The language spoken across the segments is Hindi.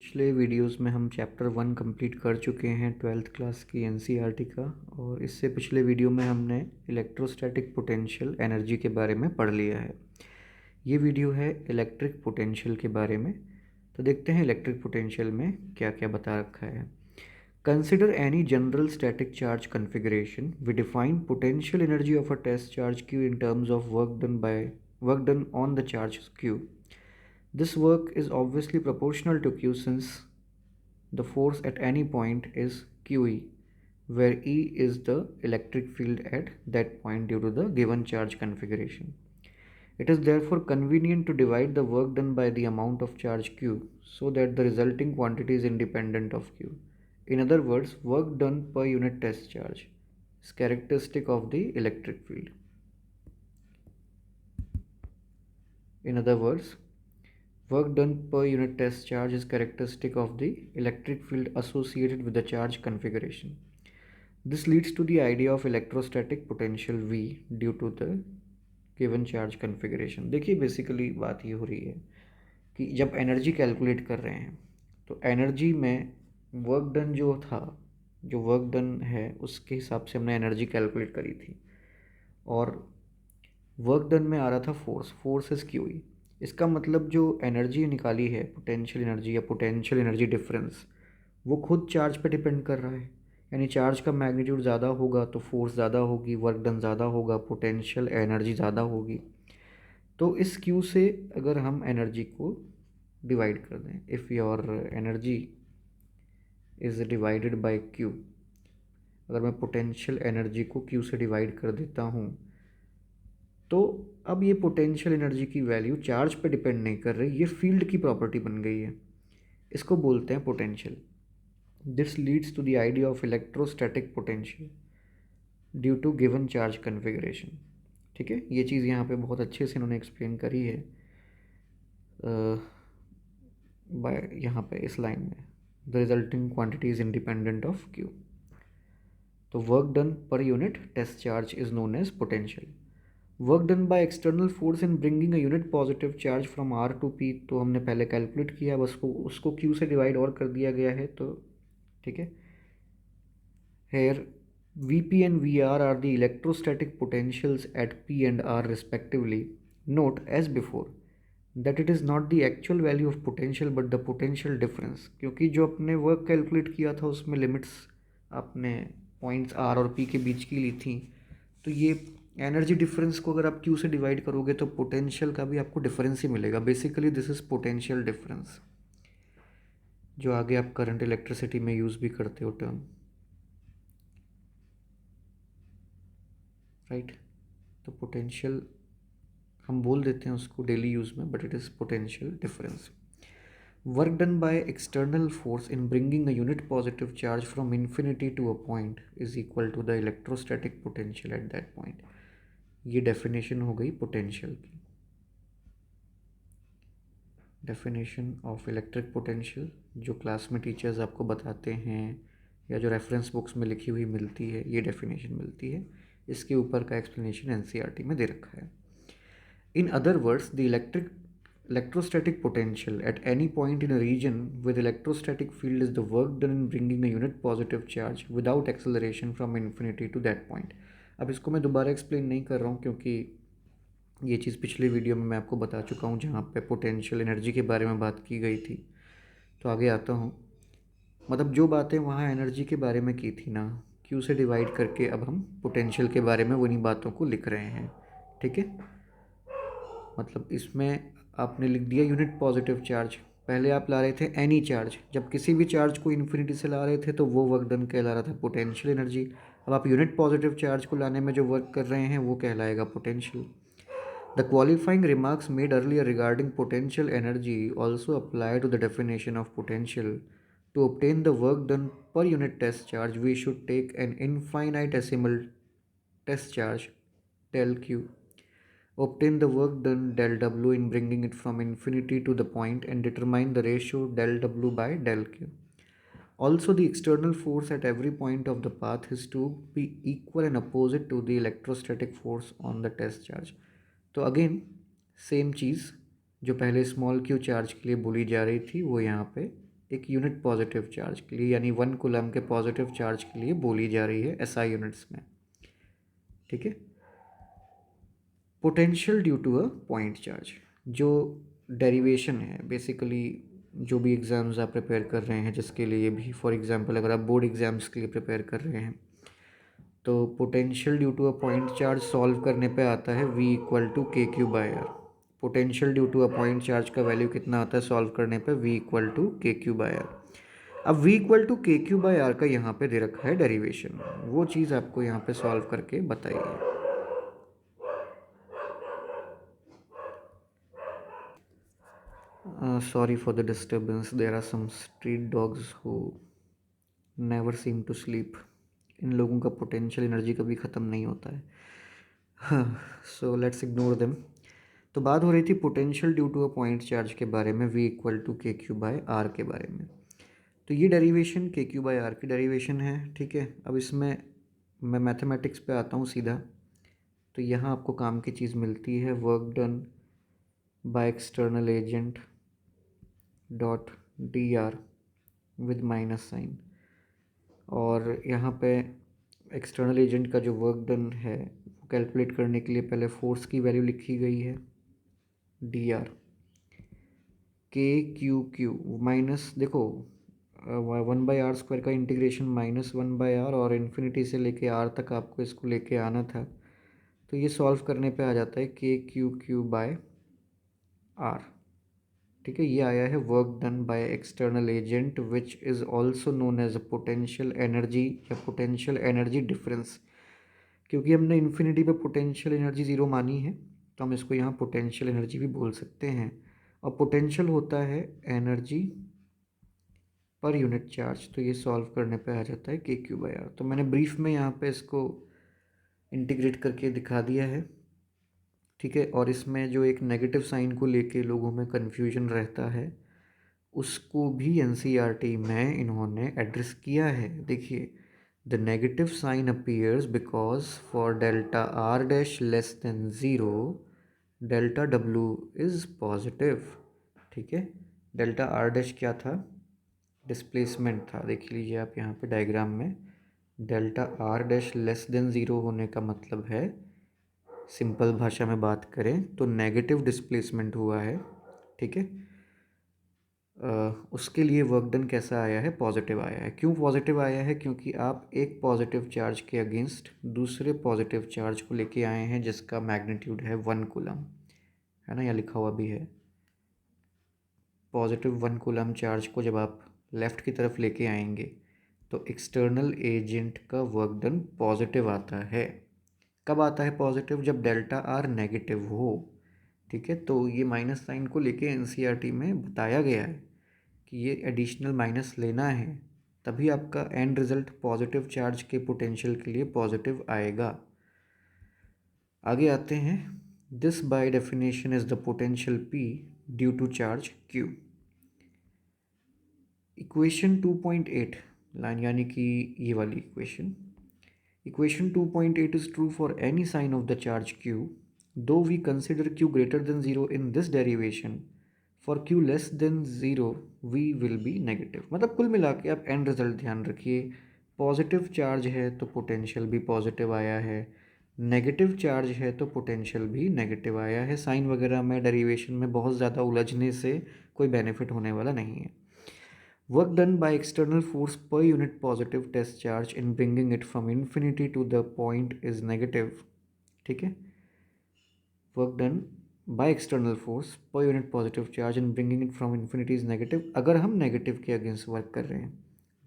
पिछले वीडियोस में हम चैप्टर 1 कंप्लीट कर चुके हैं 12th क्लास की एनसीईआरटी का। और इससे पिछले वीडियो में हमने इलेक्ट्रोस्टैटिक पोटेंशियल एनर्जी के बारे में पढ़ लिया है। ये वीडियो है इलेक्ट्रिक पोटेंशियल के बारे में। तो देखते हैं इलेक्ट्रिक पोटेंशियल में क्या क्या बता रखा है। Consider any general static charge configuration. We define potential energy of a test charge q in terms of work done on the charge q. This work is obviously proportional to Q since the force at any point is QE, where E is the electric field at that point due to the given charge configuration. It is therefore convenient to divide the work done by the amount of charge Q so that the resulting quantity is independent of Q. In other words, work done per unit test charge is characteristic of the electric field. In other words, work done per unit test charge is characteristic of the electric field associated with the charge configuration. This leads to the idea of electrostatic potential V due to the given charge configuration. देखिए बेसिकली बात ये हो रही है कि जब एनर्जी कैलकुलेट कर रहे हैं तो एनर्जी में वर्क डन जो था, जो वर्क डन है उसके हिसाब से हमने एनर्जी कैलकुलेट करी थी। और वर्क डन में आ रहा था फोर्स इज क्यू ई। इसका मतलब जो एनर्जी निकाली है, पोटेंशियल एनर्जी या पोटेंशियल एनर्जी डिफरेंस, वो खुद चार्ज पे डिपेंड कर रहा है। यानी चार्ज का मैग्नीट्यूड ज़्यादा होगा तो फोर्स ज़्यादा होगी, वर्क डन ज़्यादा होगा, पोटेंशियल एनर्जी ज़्यादा होगी। तो इस क्यू से अगर हम एनर्जी को डिवाइड कर दें, if your energy is divided by Q, अगर मैं पोटेंशियल एनर्जी को क्यू से डिवाइड कर देता हूँ तो अब ये पोटेंशियल एनर्जी की वैल्यू चार्ज पे डिपेंड नहीं कर रही, ये फील्ड की प्रॉपर्टी बन गई है। इसको बोलते हैं potential. This leads to the idea of electrostatic potential due to given charge configuration. ठीक है, ये चीज़ यहाँ पे बहुत अच्छे से इन्होंने एक्सप्लेन करी है बाय यहाँ पे इस लाइन में, the resulting quantity is independent of q. तो work done per unit test charge is known as potential. Work done by external force in bringing a unit positive charge from r to p, तो हमने पहले कैलकुलेट किया, बस उसको क्यू से डिवाइड और कर दिया गया है। तो ठीक है, here V P and V R the electrostatic potentials at P and R respectively. Note as before that it is not the actual value of potential but the potential difference, क्योंकि जो अपने वर्क कैलकुलेट किया था उसमें लिमिट्स आपने पॉइंट्स आर और पी के बीच की ली थी। तो ये एनर्जी डिफरेंस को अगर आप क्यू से डिवाइड करोगे तो पोटेंशियल का भी आपको डिफरेंस ही मिलेगा। Basically this is potential difference, जो आगे आप करंट इलेक्ट्रिसिटी में यूज़ भी करते हो टर्म, राइट। तो पोटेंशियल हम बोल देते हैं उसको डेली यूज़ में, but it is potential difference. Work done by external force in bringing a unit positive charge from infinity to a point is equal to the electrostatic potential at that point. ये डेफिनेशन हो गई पोटेंशियल की। डेफिनेशन ऑफ इलेक्ट्रिक पोटेंशियल जो क्लास में टीचर्स आपको बताते हैं या जो रेफरेंस बुक्स में लिखी हुई मिलती है, ये डेफिनेशन मिलती है। इसके ऊपर का एक्सप्लेनेशन एनसीईआरटी में दे रखा है। In other words, the electrostatic potential at any point in a region with electrostatic field is the work done in bringing a unit positive charge without acceleration from infinity to that point. अब इसको मैं दोबारा एक्सप्लेन नहीं कर रहा हूँ क्योंकि ये चीज़ पिछले वीडियो में मैं आपको बता चुका हूँ जहाँ पे पोटेंशियल एनर्जी के बारे में बात की गई थी। तो आगे आता हूँ, मतलब जो बातें वहाँ एनर्जी के बारे में की थी ना, क्यू से डिवाइड करके अब हम पोटेंशियल के बारे में उन्हीं बातों को लिख रहे हैं। ठीक है, मतलब इसमें आपने लिख दिया यूनिट पॉजिटिव चार्ज, पहले आप ला रहे थे एनी चार्ज, जब किसी भी चार्ज को इन्फिनिटी से ला रहे थे तो वो वर्क डन कहला रहा था पोटेंशियल एनर्जी। अब आप यूनिट पॉजिटिव चार्ज को लाने में जो वर्क कर रहे हैं वो कहलाएगा potential. The qualifying remarks made earlier regarding potential energy also apply to the definition of potential. To obtain the work done per unit test charge, we should take an infinitesimal test charge del q, obtain the work done del w in bringing it from infinity to the point, and determine the ratio del w by del q. Also, the external force at every point of the path is to be equal and opposite to the electrostatic force on the test charge. तो अगेन सेम चीज़ जो पहले स्मॉल क्यू चार्ज के लिए बोली जा रही थी वो यहाँ पे एक यूनिट पॉजिटिव चार्ज के लिए, यानी 1 कूलम के पॉजिटिव चार्ज के लिए बोली जा रही है SI यूनिट्स में, ठीक है। Potential due to a point charge, जो डेरिवेशन है बेसिकली, जो भी एग्ज़ाम्स आप प्रिपेयर कर रहे हैं जिसके लिए भी, फॉर एग्जांपल अगर आप बोर्ड एग्ज़ाम्स के लिए प्रिपेयर कर रहे हैं तो potential due to a point charge solve करने पे आता है V equal to KQ/R। Potential due to a point charge का वैल्यू कितना आता है सॉल्व करने पे? V equal to KQ/R। अब V इक्वल टू KQ/R का यहाँ पे दे रखा है डेरिवेशन, वो चीज़ आपको यहाँ पे सॉल्व करके बताइए। Sorry for the disturbance. There are some street dogs who never seem to sleep. इन लोगों का पोटेंशियल एनर्जी कभी ख़त्म नहीं होता है। हाँ, सो लेट्स इग्नोर देम। तो बात हो रही थी potential due to a point charge के बारे में, V इक्वल टू KQ/R के बारे में। तो ये डेरिवेशन KQ/R की डेरिवेशन है, ठीक है। अब इसमें मैं मैथमेटिक्स पे आता हूँ सीधा। तो यहाँ आपको काम की चीज़ मिलती है, work done by external agent dot DR with minus sign. और यहाँ पे एक्सटर्नल एजेंट का जो वर्क डन है वो कैलकुलेट करने के लिए पहले फोर्स की वैल्यू लिखी गई है DR KQ माइनस, देखो 1/r² का इंटीग्रेशन -1/r और इन्फिनिटी से लेके r तक आपको इसको लेके आना था। तो ये सॉल्व करने पे आ जाता है KQ/R, ठीक है। ये आया है work done by external agent which is also known as a potential energy या पोटेंशियल एनर्जी डिफरेंस। क्योंकि हमने इन्फिनिटी पे पोटेंशियल एनर्जी ज़ीरो मानी है तो हम इसको यहाँ पोटेंशियल एनर्जी भी बोल सकते हैं। और पोटेंशियल होता है एनर्जी पर यूनिट चार्ज, तो ये सॉल्व करने पे आ जाता है KQ/R। तो मैंने ब्रीफ में यहाँ पे इसको इंटीग्रेट करके दिखा दिया है, ठीक है। और इसमें जो एक नेगेटिव साइन को लेके लोगों में कन्फ्यूजन रहता है उसको भी NCERT में इन्होंने एड्रेस किया है। देखिए, the negative sign appears because for delta R dash less than zero delta W is positive, ठीक है। डेल्टा R डैश क्या था? डिस्प्लेसमेंट था। देख लीजिए आप यहाँ पे डायग्राम में, delta R dash less than zero होने का मतलब है, सिंपल भाषा में बात करें तो नेगेटिव डिस्प्लेसमेंट हुआ है, ठीक है। उसके लिए वर्क डन कैसा आया है? पॉजिटिव आया है। क्यों पॉजिटिव आया है? क्योंकि आप एक पॉजिटिव चार्ज के अगेंस्ट दूसरे पॉजिटिव चार्ज को लेके आए हैं जिसका मैग्नीट्यूड है 1 कूलम, है ना, यहाँ लिखा हुआ भी है। पॉजिटिव 1 कूलम चार्ज को जब आप लेफ़्ट की तरफ लेके आएंगे तो एक्सटर्नल एजेंट का वर्क डन पॉजिटिव आता है। कब आता है पॉजिटिव? जब डेल्टा R नेगेटिव हो, ठीक है। तो ये माइनस साइन को लेके NCERT में बताया गया है कि ये एडिशनल माइनस लेना है, तभी आपका एंड रिजल्ट पॉजिटिव चार्ज के पोटेंशियल के लिए पॉजिटिव आएगा। आगे आते हैं, this by definition is the potential P due to charge Q। Equation 2.8 line, यानी कि ये वाली equation 2.8 is true for any sign of the charge Q, though we consider Q greater than 0 in this derivation. For Q less than 0 V will be negative। मतलब कुल मिला के आप एंड रिजल्ट ध्यान रखिए, पॉजिटिव चार्ज है तो पोटेंशियल भी पॉजिटिव आया है, नेगेटिव चार्ज है तो पोटेंशियल भी नेगेटिव आया है। साइन वगैरह में डेरिवेशन में बहुत ज़्यादा उलझने से कोई बेनिफिट होने वाला नहीं है। Work done by external force per unit positive test charge in bringing it from infinity to the point is negative, ठीक है। Work done by external force per unit positive charge in bringing it from infinity is negative, अगर हम नेगेटिव के अगेंस्ट वर्क कर रहे हैं।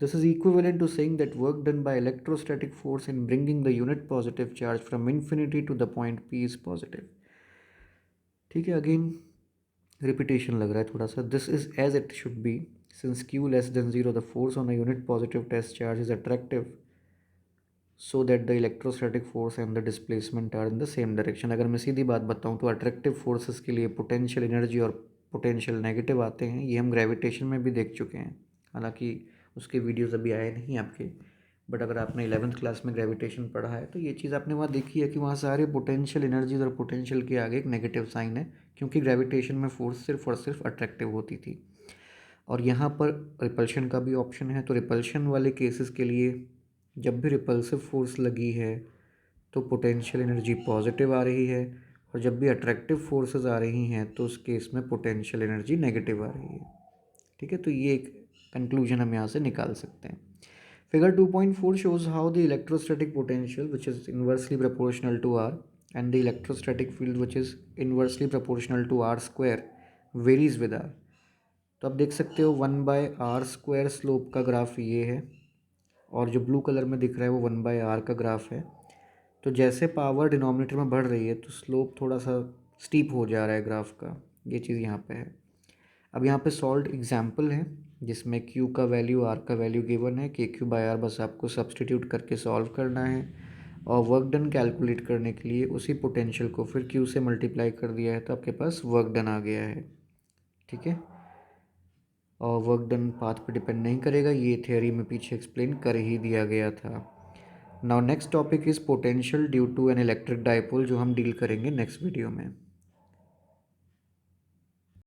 This is equivalent to saying that work done by electrostatic force in bringing the unit positive charge from infinity to the point P is positive, ठीक है। अगेन रिपीटेशन लग रहा है थोड़ा सा। This is as it should be since Q less than 0 the force on a unit positive test charge is attractive so that the electrostatic force and the displacement are in the same direction। अगर मैं सीधी बात बताऊं तो अट्रैक्टिव फोर्सेस के लिए पोटेंशियल एनर्जी और पोटेंशियल नेगेटिव आते हैं। ये हम ग्रेविटेशन में भी देख चुके हैं, हालांकि उसके वीडियोस अभी आए नहीं आपके, बट अगर आपने 11th क्लास में ग्रेविटेशन पढ़ा है तो ये चीज़ आपने वहाँ देखी है कि वहाँ सारे पोटेंशियल एनर्जीज और पोटेंशियल के आगे एक नेगेटिव साइन है, क्योंकि ग्रेविटेशन में फोर्स सिर्फ और सिर्फ अट्रैक्टिव होती थी। और यहाँ पर रिपल्शन का भी ऑप्शन है। तो रिपल्शन वाले केसेस के लिए जब भी रिपल्सिव फोर्स लगी है तो पोटेंशियल एनर्जी पॉजिटिव आ रही है, और जब भी अट्रैक्टिव फोर्सेस आ रही हैं तो उस केस में पोटेंशियल एनर्जी नेगेटिव आ रही है। ठीक है, तो ये एक कंक्लूजन हम यहाँ से निकाल सकते हैं। Figure 2.4 shows how the electrostatic potential, which is inversely proportional to R, and the electrostatic field, which is inversely proportional to R square, varies with R। तो आप देख सकते हो 1/R स्क्वायर स्लोप का ग्राफ ये है, और जो ब्लू कलर में दिख रहा है वो 1/R का ग्राफ है। तो जैसे पावर डिनोमिनेटर में बढ़ रही है तो स्लोप थोड़ा सा स्टीप हो जा रहा है ग्राफ का, ये चीज़ यहाँ पे है। अब यहाँ पे सॉल्व एग्जाम्पल है जिसमें Q का वैल्यू R का वैल्यू गिवन है, KQ/R बस आपको सब्सटीट्यूट करके सॉल्व करना है, और वर्क डन कैलकुलेट करने के लिए उसी पोटेंशियल को फिर Q से मल्टीप्लाई कर दिया है तो आपके पास वर्क डन आ गया है। ठीक है, और वर्क डन पाथ पे डिपेंड नहीं करेगा, ये थियोरी में पीछे एक्सप्लेन कर ही दिया गया था। Now next topic is potential due to an electric dipole, जो हम डील करेंगे नेक्स्ट वीडियो में।